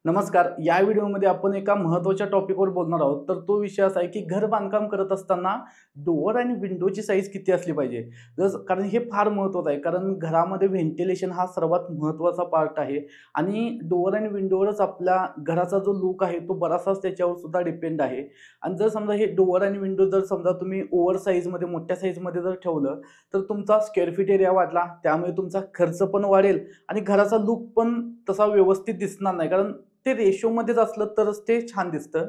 नमस्कार. या व्हिडिओमध्ये आपण एका महत्त्वाच्या टॉपिकवर बोलणार आहोत. तर तो विषय असा आहे, की घर बांधकाम करत असताना डोअर आणि विंडोची साईज किती असली पाहिजे? कारण हे फार महत्त्वाचं आहे. कारण घरामध्ये व्हेंटिलेशन हा सर्वात महत्त्वाचा पार्ट आहे आणि डोअर आणि विंडोवरच आपल्या घराचा जो लूक आहे तो बराचसाच त्याच्यावर सुद्धा डिपेंड आहे. आणि जर समजा हे डोअर आणि विंडो जर समजा तुम्ही ओव्हर साईजमध्ये, मोठ्या साईजमध्ये जर ठेवलं, तर तुमचा स्क्वेअर फीट एरिया वाढला, त्यामुळे तुमचा खर्च पण वाढेल आणि घराचा लूक पण तसा व्यवस्थित दिसणार नाही. कारण ते रेशोमध्येच असलं तरच ते छान दिसतं.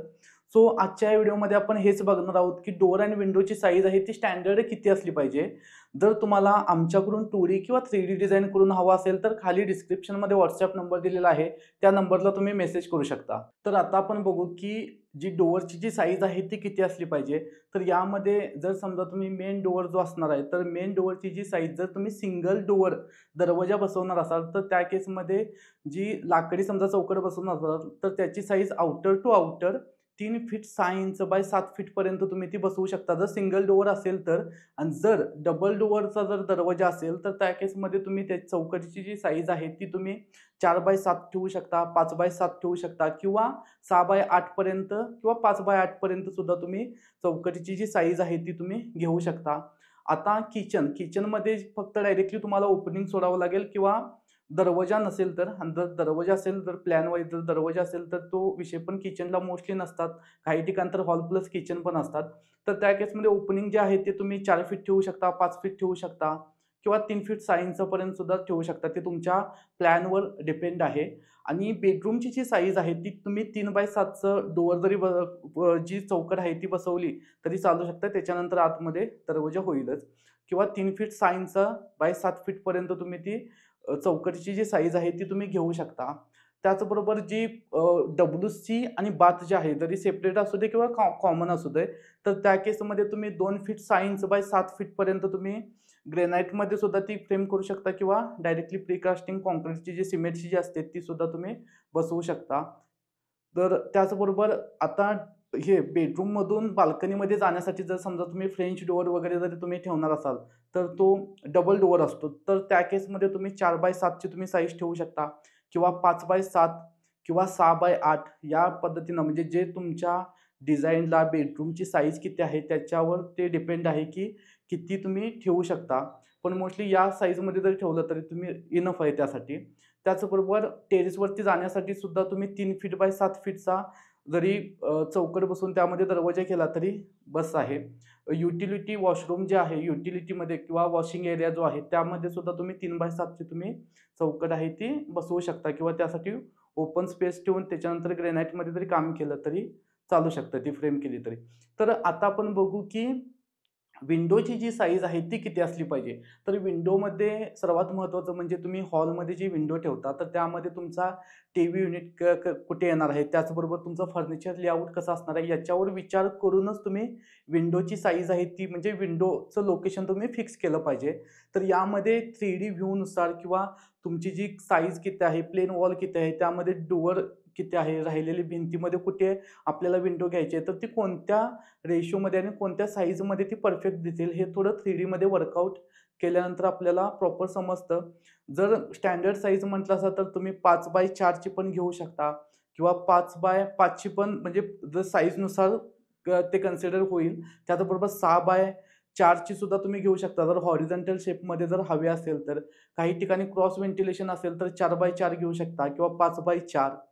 सो आजच्या या व्हिडिओमध्ये आपण हेच बघणार आहोत, की डोअर आणि विंडोची साईज आहे ती स्टँडर्ड किती असली पाहिजे. जर तुम्हाला आमच्याकडून 2D किंवा 3D डिझाइन करून हवा असेल, तर खाली डिस्क्रिप्शनमध्ये WhatsApp नंबर दिलेला आहे. त्या नंबरला तुम्ही मेसेज करू शकता. तर आता आपण बघू, की जी डोअरची जी साईज आहे ती किती असली पाहिजे. तर यामध्ये जर समजा तुम्ही मेन डोअर जो असणार आहे, तर मेन डोअरची जी साईज जर तुम्ही सिंगल डोअर दरवाजा बसवणार असाल, तर त्या केसमध्ये जी लाकडी समजा चौकट बसवून असाल, तर त्याची size outer to outer 3 feet 6 inch by 7 फीटपर्यंत तुम्ही ती बसवू शकता, जर सिंगल डोअर असेल तर. आणि जर डबल डोअरचा जर दरवाजा असेल, तर त्या केसमध्ये तुम्ही त्या चौकटीची जी साईज आहे ती तुम्ही 4 बाय 7 ठेवू शकता, 5 बाय 7 ठेवू शकता किंवा 6 बाय 8 पर्यंत किंवा 5 बाय 8 पर्यंत सुद्धा तुम्ही चौकटीची जी साईज आहे ती तुम्ही घेऊ शकता. आता किचनमध्ये फक्त डायरेक्टली तुम्हाला ओपनिंग सोडावं लागेल किंवा दरवाजा नसेल तर, आणि जर दरवाजा असेल तर प्लॅन वाईज जर दरवाजा असेल तर तो विषय पण किचनला मोस्टली नसतात. काही ठिकाणी तर हॉल प्लस किचन पण असतात. तर त्या केसमध्ये ओपनिंग जे आहे ते तुम्ही 4 फीट ठेवू शकता, 5 फीट ठेवू शकता किंवा 3 फीट 6 इंचपर्यंत सुद्धा ठेवू शकता. ते तुमच्या प्लॅनवर डिपेंड आहे. आणि बेडरूमची जी साईज आहे ती तुम्ही 3 बाय 7चं डोअर जरी जी चौकट आहे ती बसवली तरी चालू शकतं. त्याच्यानंतर आतमध्ये दरवाजा होईलच किंवा 3 फीट 6 इंच बाय 7 फीटपर्यंत तुम्ही ती चौकटीची जी साईज आहे ती तुम्ही घेऊ शकता. त्याचबरोबर जी WC आणि बाथ जे आहे, जरी सेपरेट असू दे किंवा कॉमन असू दे, तर त्या केसमध्ये तुम्ही 2 फीट 6 इंच बाय 7 फीटपर्यंत तुम्ही ग्रेनाइटमध्ये सुद्धा ती फ्रेम करू शकता किंवा डायरेक्टली प्रीकास्टिंग काँक्रीटची जी सिमेंटची जी असते ती सुद्धा तुम्ही बसवू शकता. तर त्याचबरोबर आता हे बेडरूममधून बाल्कनीमध्ये जाण्यासाठी जर समजा तुम्ही फ्रेंच डोअर वगैरे जरी तुम्ही ठेवणार असाल, तर तो डबल डोअर असतो. तर त्या केसमध्ये तुम्ही 4 बाय 7 ची तुम्ही साईज ठेवू शकता किंवा 5 बाय 7 किंवा 6 बाय 8 या पद्धतीनं, म्हणजे जे तुमच्या डिझाइनला बेडरूमची साईज किती आहे त्याच्यावर ते डिपेंड आहे, की किती तुम्ही ठेवू शकता. पण मोस्टली या साईजमध्ये जरी ठेवलं तरी तुम्ही इनफ आहे त्यासाठी. त्याचबरोबर टेरेसवरती जाण्यासाठी सुद्धा तुम्ही 3 फीट बाय 7 फीटचा जरी चौकट बसवून त्यामध्ये दरवाजा केला तरी बस आहे. युटिलिटी वॉशरूम जे आहे, युटिलिटीमध्ये किंवा वॉशिंग एरिया जो आहे त्यामध्ये सुद्धा तुम्ही 3 बाय 7 ची तुम्ही चौकट आहे ती बसवू शकता किंवा त्यासाठी ओपन स्पेस ठेवून त्याच्यानंतर ग्रेनाइटमध्ये जरी काम केलं तरी चालू शकतं, ती फ्रेम केली तरी. तर आता आपण बघू की विंडोची जी साईज आहे ती किती असली पाहिजे. तर विंडोमध्ये सर्वात महत्त्वाचं म्हणजे तुम्ही हॉलमध्ये जी विंडो ठेवता, तर त्यामध्ये तुमचा टीव्ही युनिट कुठे येणार आहे, त्याचबरोबर तुमचं फर्निचर लेआउट कसं असणार आहे, याच्यावर विचार करूनच तुम्ही विंडोची साईज आहे ती, म्हणजे विंडोचं लोकेशन तुम्ही फिक्स केलं पाहिजे. तर यामध्ये 3D व्ह्यूनुसार किंवा तुमची जी साईज किती आहे, प्लेन वॉल किती आहे, त्यामध्ये डोअर किती आहे, राहिलेली भिंतीमध्ये कुठे आपल्याला विंडो घ्यायची आहे, तर ती कोणत्या रेशोमध्ये आणि कोणत्या साईजमध्ये ती परफेक्ट दिसेल हे थोडं 3Dमध्ये वर्कआउट केल्यानंतर आपल्याला प्रॉपर समजतं. जर स्टँडर्ड साईज म्हटलं असा तर तुम्ही 5 बाय 4 ची पण घेऊ शकता किंवा 5 बाय 5 ची पण, म्हणजे जर साईजनुसार ते कन्सिडर होईल. त्याचबरोबर 6 बाय 4 ची सुद्धा तुम्ही घेऊ शकता जर हॉरिझॉन्टल शेपमध्ये जर हवे असेल तर. काही ठिकाणी क्रॉस व्हेंटिलेशन असेल तर 4 बाय 4 घेऊ शकता किंवा 5 बाय 4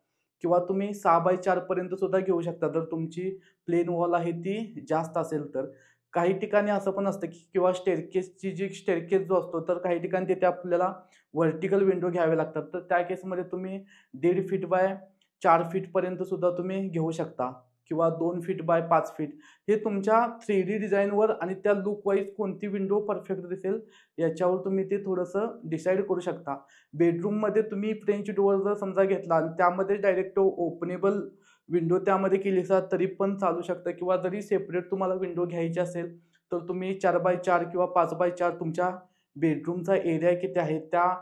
किंवा तुम्ही 6 बाय 4 पर्यंत सुद्धा घेऊ शकता जर तुमची प्लेन वॉल आहे ती जास्त असेल तर. काही ठिकाणी असं पण असतं की किंवा स्टेअरकेसची जी स्टेअरकेस जो असतो, तर काही ठिकाणी तिथे आपल्याला व्हर्टिकल विंडो घ्यावे लागतात. तर त्या केसमध्ये तुम्ही 1.5 फीट बाय 4 फीटपर्यंत सुद्धा तुम्ही घेऊ शकता किंवा 2 फीट बाय 5 फीट. हे तुमच्या 3D डिझाइनवर आणि त्या लूक वाईज कोणती विंडो परफेक्ट दिसेल याच्यावर तुम्ही ते थोडंसं डिसाईड करू शकता. बेडरूममध्ये तुम्ही फ्रेंच डोअर जर समजा घेतला आणि त्यामध्ये डायरेक्ट ओपनेबल विंडो त्यामध्ये केली असाल तरी पण चालू शकतं किंवा जरी सेपरेट तुम्हाला विंडो घ्यायची असेल, तर तुम्ही 4 बाय 4 किंवा 5 बाय 4 तुमच्या बेडरूमचा एरिया किती आहे, त्या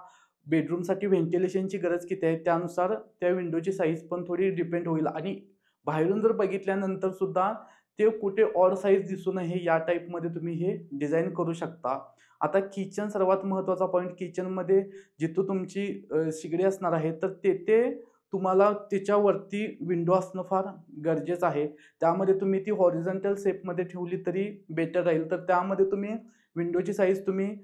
बेडरूमसाठी व्हेंटिलेशनची गरज किती आहे, त्यानुसार त्या विंडोची साईज पण थोडी डिपेंड होईल. आणि बाहेरून जर बघितल्यानंतर सुद्धा ते कुठे ऑड साईज दिसू नये या टाईपमध्ये तुम्ही हे डिझाइन करू शकता. आता किचन सर्वात महत्त्वाचा पॉइंट. किचनमध्ये जिथं तुमची शिगडी असणार आहे, तर तेथे तुम्हाला त्याच्यावरती विंडो असणं फार गरजेचं आहे. त्यामध्ये तुम्ही ती हॉरिझॉन्टल शेपमध्ये ठेवली तरी बेटर राहील. तर त्यामध्ये तुम्ही विंडोची साईज तुम्ही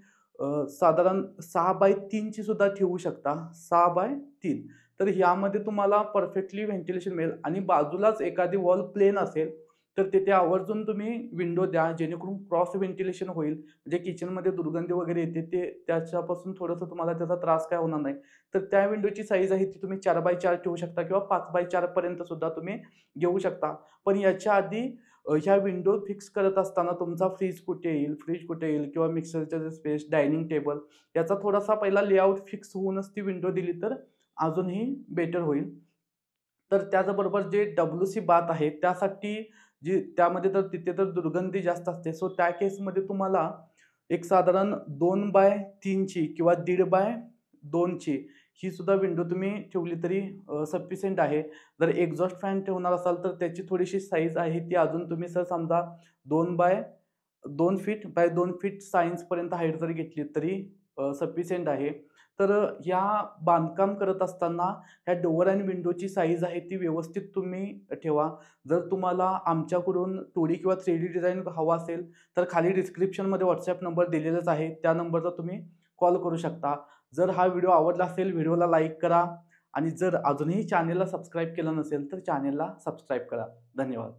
साधारण 6x3 ची सुद्धा ठेवू शकता. 6x3 तर ह्यामध्ये तुम्हाला परफेक्टली व्हेंटिलेशन मिळेल आणि बाजूलाच एखादी वॉल प्लेन असेल, तर तिथे आवर्जून तुम्ही विंडो द्या, जेणेकरून क्रॉस व्हेंटिलेशन होईल. म्हणजे किचनमध्ये दुर्गंधी वगैरे येते, ते त्याच्यापासून थोडंसं तुम्हाला त्याचा त्रास काय होणार नाही. तर त्या विंडोची साईज आहे ती तुम्ही 4x4 ठेवू शकता किंवा 5x4 पर्यंत सुद्धा तुम्ही घेऊ शकता. पण याच्या आधी ह्या विंडो फिक्स करत असताना तुमचा फ्रीज कुठे येईल किंवा मिक्सरचं जे स्पेस, डायनिंग टेबल याचा थोडासा पहिला लेआउट फिक्स होऊनच ती विंडो दिली तर अजूनही बेटर होईल. तर त्याचबरोबर जे WC बाथ आहे त्यासाठी जी त्यामध्ये तर तिथे तर दुर्गंधी जास्त असते. सो त्या केसमध्ये तुम्हाला एक साधारण 2x3 ची किंवा 1.5x2 ची ही सुद्धा विंडो तुम्ही ठेवली तरी सफिशियंट आहे. जर एक्झॉस्ट फॅन ठेवणार असाल तर त्याची थोडीशी साईज आहे ती अजून तुम्ही सर समजा 2x2 फीट बाय 2 फीट सायन्सपर्यंत हाईट जर घेतली तरी सफिशियंट आहे. तर ह्या बांधकाम करत असताना ह्या डोअर आणि विंडोची साईज आहे ती व्यवस्थित तुम्ही ठेवा. जर तुम्हाला आमच्याकडून 2D किंवा 3D डिझाइन हवा असेल, तर खाली डिस्क्रिप्शनमध्ये WhatsApp नंबर दिलेलाच आहे. त्या नंबरला तुम्ही कॉल करू शकता. जर हा व्हिडिओ आवडला असेल, व्हिडिओला लाईक करा आणि जर अजूनही चॅनेलला सबस्क्राईब केलं नसेल, तर चॅनेलला सबस्क्राईब करा. धन्यवाद.